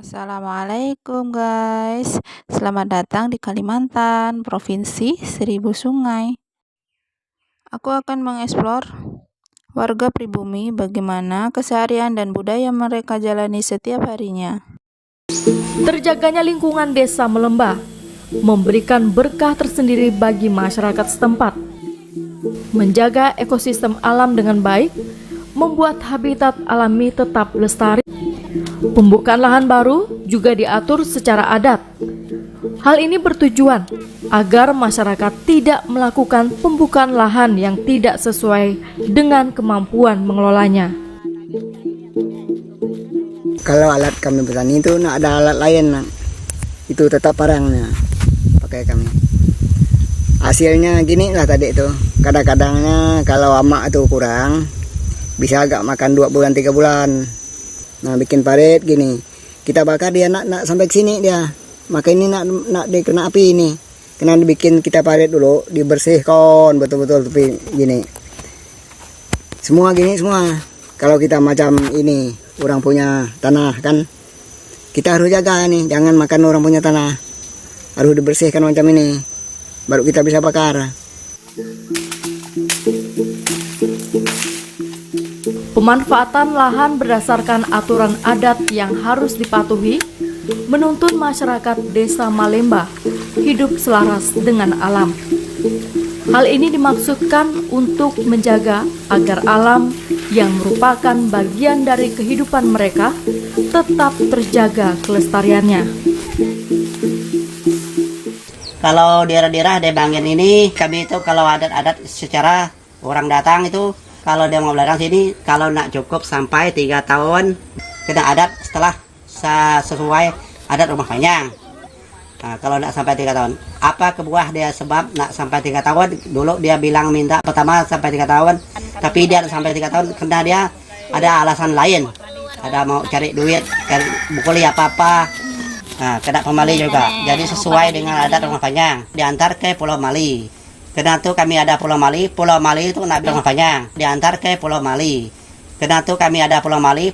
Assalamualaikum guys, selamat datang di Kalimantan, Provinsi Seribu Sungai. Aku akan mengeksplor warga pribumi, bagaimana keseharian dan budaya mereka jalani setiap harinya. Terjaganya lingkungan desa Melembah memberikan berkah tersendiri bagi masyarakat setempat. Menjaga ekosistem alam dengan baik membuat habitat alami tetap lestari. Pembukaan lahan baru juga diatur secara adat. Hal ini bertujuan agar masyarakat tidak melakukan pembukaan lahan yang tidak sesuai dengan kemampuan mengelolanya. Kalau alat kami bertani itu ada alat lain, itu tetap parangnya pakai kami. Hasilnya gini lah tadi itu. Kadang-kadangnya kalau amak itu kurang, bisa agak makan 2 bulan 3 bulan. Nah, bikin parit gini, kita bakar dia nak sampai ke sini dia. Maka ini nak dikena api ini. Kena dibikin kita parit dulu, dibersihkan betul-betul tapi gini. Semua gini semua. Kalau kita macam ini, orang punya tanah kan, kita harus jaga nih, jangan makan orang punya tanah. Harus dibersihkan macam ini, baru kita bisa bakar. Pemanfaatan lahan berdasarkan aturan adat yang harus dipatuhi menuntun masyarakat desa Melembah hidup selaras dengan alam. Hal ini dimaksudkan untuk menjaga agar alam yang merupakan bagian dari kehidupan mereka tetap terjaga kelestariannya. Kalau daerah-daerah di Banggen ini, kami itu kalau adat-adat secara orang datang itu, kalau dia mau datang sini, kalau nak cukup sampai 3 tahun, kena adat setelah sesuai adat rumah panjang. Nah, kalau nak sampai 3 tahun, apa kebuah dia sebab nak sampai 3 tahun? Dulu dia bilang minta pertama sampai 3 tahun, tapi dia sampai 3 tahun karena dia ada alasan lain. Ada mau cari duit, cari bukuli apa-apa. Nah, kena pemali juga. Jadi sesuai dengan adat rumah panjang. Diantar ke Pulau Mali. Karena itu kami ada Pulau Mali itu nak rumah panjang. Diantar ke Pulau Mali. Karena itu kami ada Pulau Mali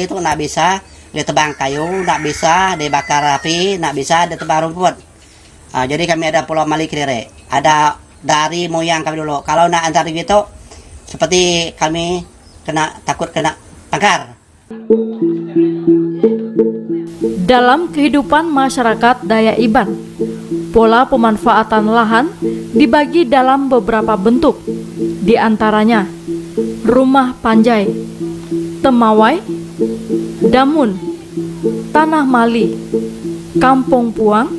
itu nak bisa ditebang kayu, nak bisa dibakar api, nak bisa ditebang rumput. Nah, jadi kami ada Pulau Mali Kediri. Ada dari moyang kami dulu. Kalau nak antar gitu, seperti kami takut kena tangkar. Dalam kehidupan masyarakat Dayak Iban, pola pemanfaatan lahan dibagi dalam beberapa bentuk, di antaranya rumah panjai, temawai, damun, tanah mali, kampung puang,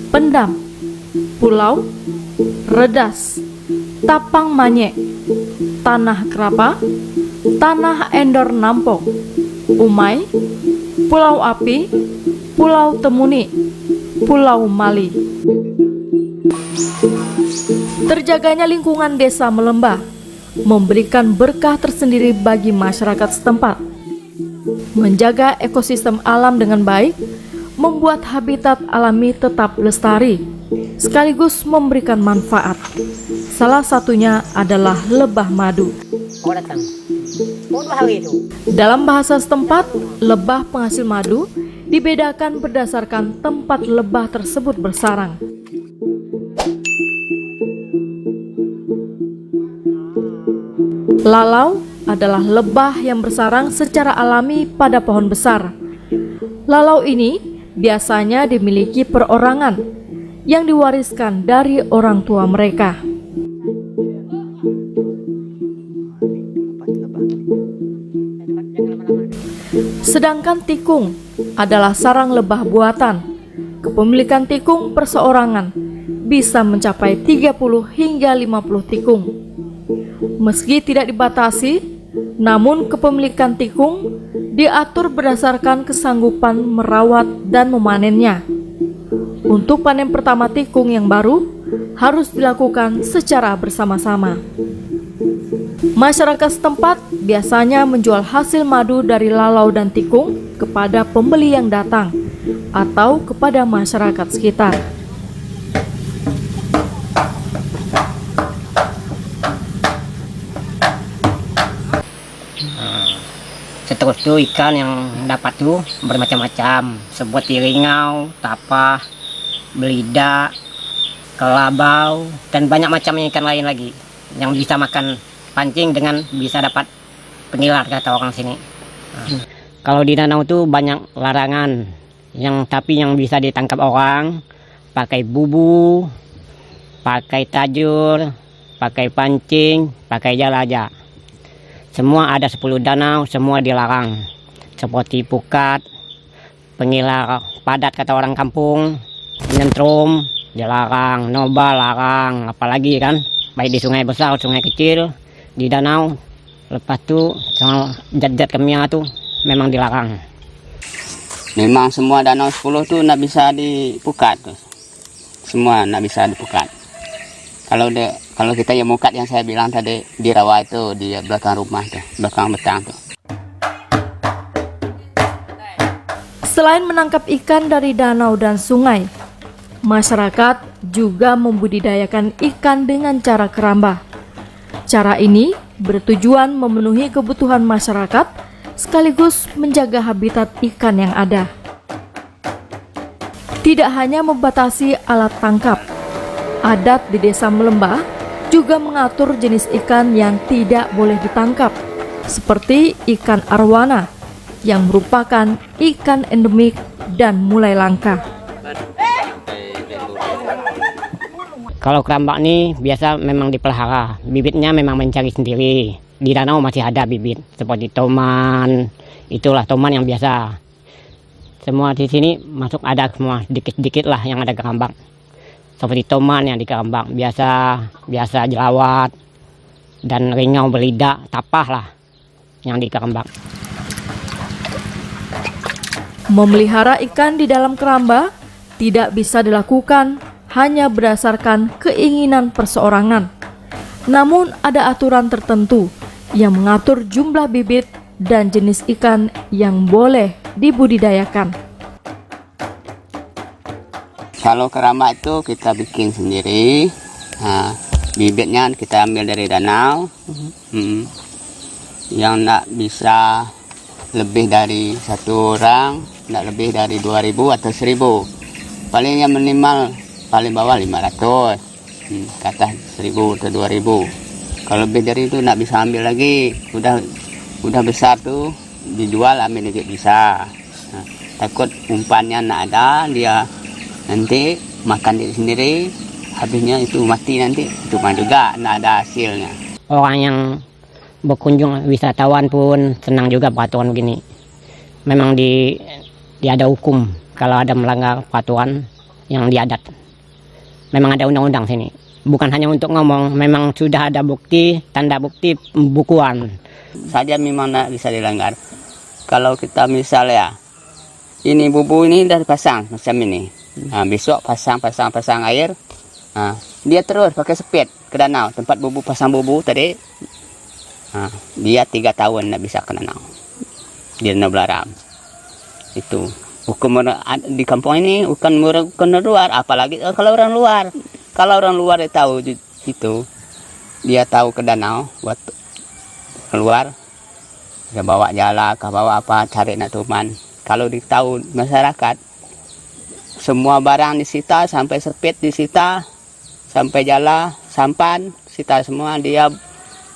pendam, pulau, redas, tapang manyek, tanah kerapa, tanah endor nampok, umai, pulau api, pulau temuni, pulau mali. Terjaganya lingkungan desa Melembah memberikan berkah tersendiri bagi masyarakat setempat. Menjaga ekosistem alam dengan baik membuat habitat alami tetap lestari, sekaligus memberikan manfaat. Salah satunya adalah lebah madu. Dalam bahasa setempat, lebah penghasil madu dibedakan berdasarkan tempat lebah tersebut bersarang. Lalau adalah lebah yang bersarang secara alami pada pohon besar. Lalau ini biasanya dimiliki perorangan yang diwariskan dari orang tua mereka. Sedangkan tikung adalah sarang lebah buatan. Kepemilikan tikung perseorangan bisa mencapai 30 hingga 50 tikung. Meski tidak dibatasi, namun kepemilikan tikung diatur berdasarkan kesanggupan merawat dan memanennya. Untuk panen pertama tikung yang baru harus dilakukan secara bersama-sama. Masyarakat setempat biasanya menjual hasil madu dari lalau dan tikung kepada pembeli yang datang atau kepada masyarakat sekitar. terus tuh ikan yang dapat tuh bermacam-macam, seperti ringau, tapah, belida, kelabau, dan banyak macam ikan lain lagi yang bisa makan pancing dengan bisa dapat pengilar kata orang sini. Kalau di danau tuh banyak larangan, tapi yang bisa ditangkap orang pakai bubu, pakai tajur, pakai pancing, pakai jala aja. Semua ada 10 danau, semua dilarang. Seperti pukat, pengilar padat kata orang kampung, nyentrum dilarang, noba larang, apalagi kan, baik di sungai besar, sungai kecil, di danau. Lepas itu zat-zat kimia tuh memang dilarang. Memang semua danau 10 tuh nggak bisa dipukat tuh. Semua nggak bisa dipukat. Kalau kita yang mukat yang saya bilang tadi di rawa itu di belakang rumah tuh, belakang betang tuh. Selain menangkap ikan dari danau dan sungai, masyarakat juga membudidayakan ikan dengan cara keramba. Cara ini bertujuan memenuhi kebutuhan masyarakat sekaligus menjaga habitat ikan yang ada. Tidak hanya membatasi alat tangkap, adat di Desa Melembah juga mengatur jenis ikan yang tidak boleh ditangkap, seperti ikan arwana yang merupakan ikan endemik dan mulai langka. Kalau kerambak nih biasa memang dipelihara, bibitnya memang mencari sendiri. Di danau masih ada bibit seperti toman, itulah toman yang biasa. Semua di sini masuk ada semua, dikit-dikit lah yang ada kerambak. Seperti toman yang di kerambak, biasa jelawat, dan ringau belida, tapah lah yang di kerambak. Memelihara ikan di dalam keramba tidak bisa dilakukan hanya berdasarkan keinginan perseorangan. Namun ada aturan tertentu yang mengatur jumlah bibit dan jenis ikan yang boleh dibudidayakan. Kalau kerambak itu kita bikin sendiri. Nah, bibitnya kita ambil dari danau. Yang nggak bisa lebih dari 1 orang, nggak lebih dari 2.000 atau 1.000. Paling yang minimal paling bawah 500, kata 1.000 atau 2.000. Kalau lebih dari itu nggak bisa ambil lagi. Udah besar tuh dijual, ambil dikit bisa. Nah, takut umpannya nggak ada, dia nanti makan diri sendiri, habisnya itu mati nanti. Cuma juga nggak ada hasilnya. Orang yang berkunjung, wisatawan pun senang juga peraturan begini. Memang dia ada hukum kalau ada melanggar peraturan yang diadat. Memang ada undang-undang sini. Bukan hanya untuk ngomong, memang sudah ada bukti, tanda bukti pembukuan. Saja memang tidak bisa dilanggar. Kalau kita misalnya, ini bubu ini udah dipasang macam ini. Nah, besok pasang air. Nah, dia terus pakai sepit ke danau. Tempat bubu pasang bubu tadi, nah, dia 3 tahun tidak bisa ke danau. Di danau Belaram. Itu. Hukum di kampung ini bukan luar, apalagi kalau orang luar. Kalau orang luar dia tahu itu, dia tahu ke danau buat keluar, dia bawa jala, bawa apa, cari nak tuman. Kalau ditahu masyarakat, semua barang disita, sampai sepit disita, sampai jala, sampan, sita semua, dia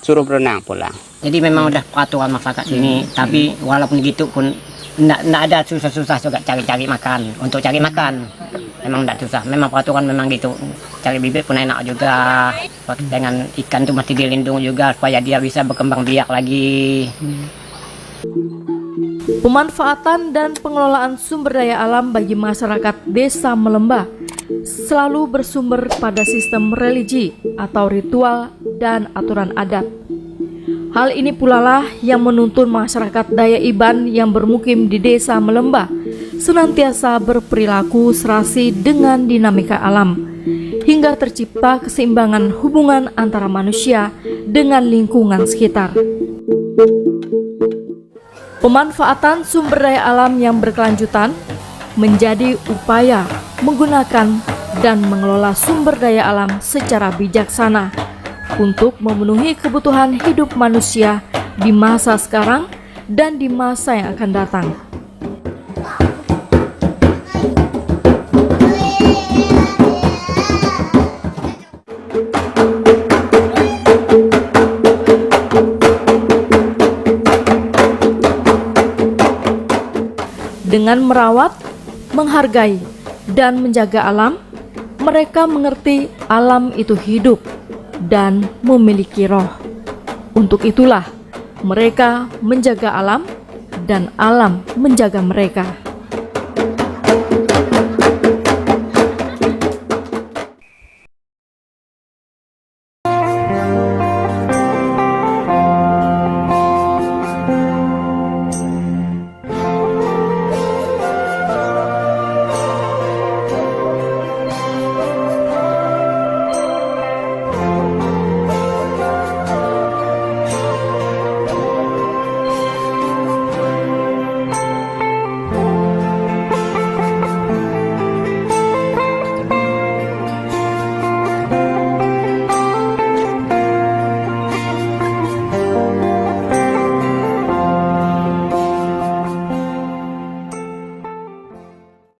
suruh berenang pulang. Jadi memang udah peraturan masyarakat sini, tapi walaupun gitu pun nggak ada susah-susah juga cari makan. Untuk cari makan memang nggak susah, memang peraturan memang gitu. Cari bibit pun enak juga, dengan ikan tuh masih dilindungi juga supaya dia bisa berkembang biak lagi. Pemanfaatan dan pengelolaan sumber daya alam bagi masyarakat Desa Melembah selalu bersumber pada sistem religi atau ritual dan aturan adat. Hal ini pula lah yang menuntun masyarakat Dayak Iban yang bermukim di Desa Melembah senantiasa berperilaku serasi dengan dinamika alam, hingga tercipta keseimbangan hubungan antara manusia dengan lingkungan sekitar. Pemanfaatan sumber daya alam yang berkelanjutan menjadi upaya menggunakan dan mengelola sumber daya alam secara bijaksana untuk memenuhi kebutuhan hidup manusia di masa sekarang dan di masa yang akan datang. Dengan merawat, menghargai, dan menjaga alam, mereka mengerti alam itu hidup dan memiliki roh. Untuk itulah mereka menjaga alam dan alam menjaga mereka.